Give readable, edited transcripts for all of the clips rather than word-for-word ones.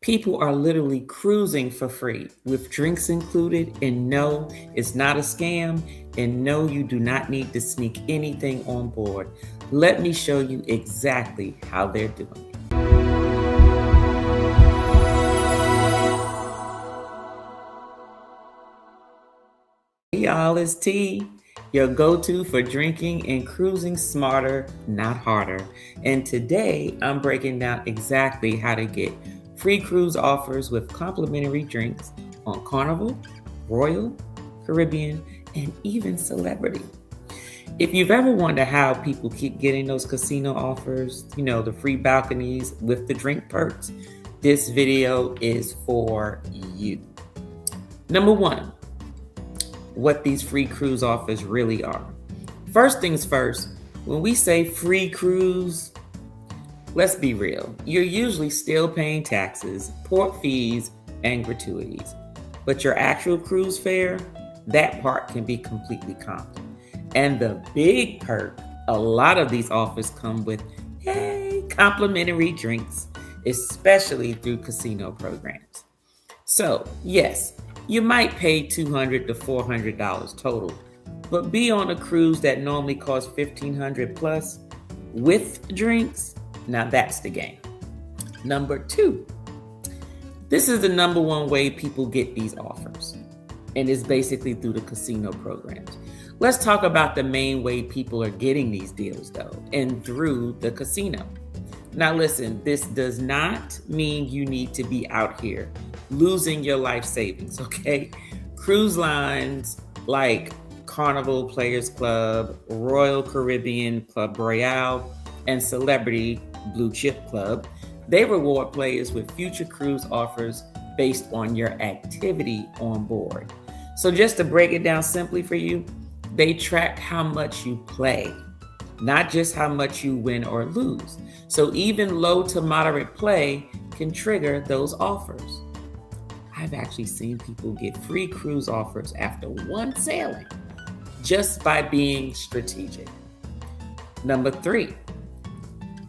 People are literally cruising for free with drinks included, and no, it's not a scam, and no, you do not need to sneak anything on board. Let me show you exactly how they're doing it. Hey y'all, it's T, your go-to for drinking and cruising smarter, not harder. And today I'm breaking down exactly how to get free cruise offers with complimentary drinks on Carnival, Royal, Caribbean, and even Celebrity. If you've ever wondered how people keep getting those casino offers, the free balconies with the drink perks, this video is for you. Number one, what these free cruise offers really are. First things first, when we say free cruise, let's be real. You're usually still paying taxes, port fees, and gratuities. But your actual cruise fare, that part can be completely comped. And the big perk, a lot of these offers come with, complimentary drinks, especially through casino programs. So, yes, you might pay $200 to $400 total, but be on a cruise that normally costs $1,500 plus with drinks. Now that's the game. Number two, this is the number one way people get these offers, and it's basically through the casino programs. Let's talk about the main way people are getting these deals though, and through the casino. Now listen, this does not mean you need to be out here losing your life savings, okay? Cruise lines like Carnival Players Club, Royal Caribbean Club Royale, and Celebrity Blue Chip Club, they reward players with future cruise offers based on your activity on board. So just to break it down simply for you, they track how much you play, not just how much you win or lose. So even low to moderate play can trigger those offers. I've actually seen people get free cruise offers after one sailing just by being strategic. Number three,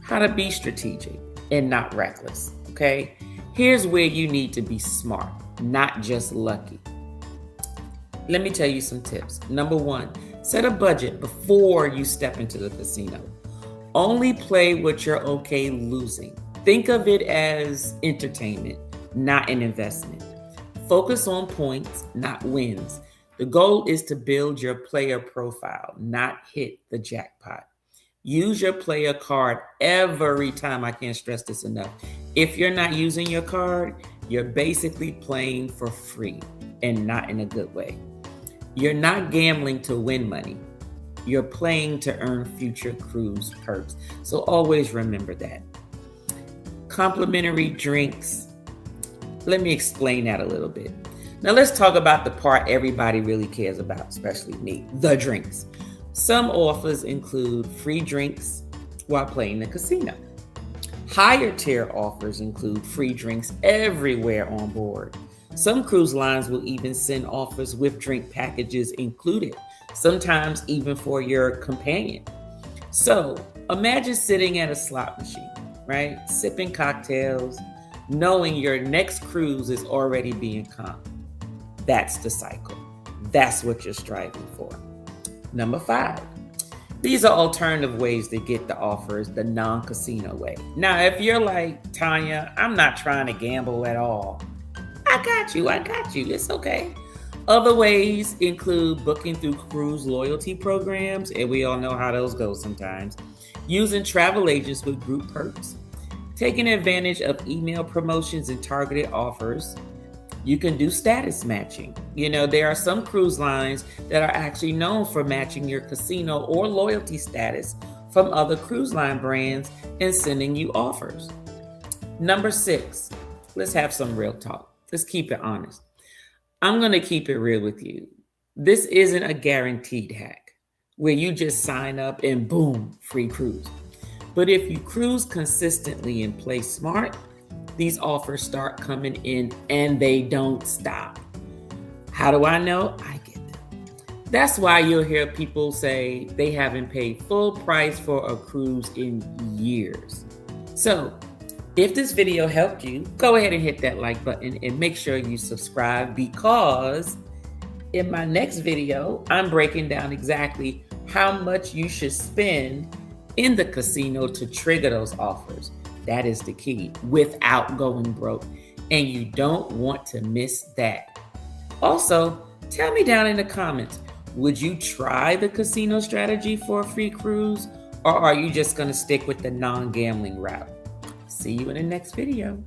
how to be strategic and not reckless, okay? Here's where you need to be smart, not just lucky. Let me tell you some tips. Number one, set a budget before you step into the casino. Only play what you're okay losing. Think of it as entertainment, not an investment. Focus on points, not wins. The goal is to build your player profile, not hit the jackpot. Use your player card every time. I can't stress this enough. If you're not using your card, you're basically playing for free and not in a good way. You're not gambling to win money. You're playing to earn future cruise perks. So always remember that. Complimentary drinks. Let me explain that a little bit. Now let's talk about the part everybody really cares about, especially me, the drinks. Some offers include free drinks while playing the casino. Higher tier offers include free drinks everywhere on board. Some cruise lines will even send offers with drink packages included, sometimes even for your companion. So imagine sitting at a slot machine, right? Sipping cocktails, knowing your next cruise is already being comped. That's the cycle. That's what you're striving for. Number five, these are alternative ways to get the offers the non-casino way. Now, if you're like, Tonya, I'm not trying to gamble at all. I got you. It's okay. Other ways include booking through cruise loyalty programs, and we all know how those go sometimes. Using travel agents with group perks. Taking advantage of email promotions and targeted offers. You can do status matching. There are some cruise lines that are actually known for matching your casino or loyalty status from other cruise line brands and sending you offers. Number six, let's have some real talk. Let's keep it honest. I'm going to keep it real with you. This isn't a guaranteed hack where you just sign up and boom, free cruise. But if you cruise consistently and play smart, these offers start coming in and they don't stop. How do I know? I get them. That's why you'll hear people say they haven't paid full price for a cruise in years. So If this video helped you, go ahead and hit that like button and make sure you subscribe, because in my next video, I'm breaking down exactly how much you should spend in the casino to trigger those offers. That is the key, without going broke. And you don't want to miss that. Also, tell me down in the comments, would you try the casino strategy for a free cruise, or are you just going to stick with the non-gambling route? See you in the next video.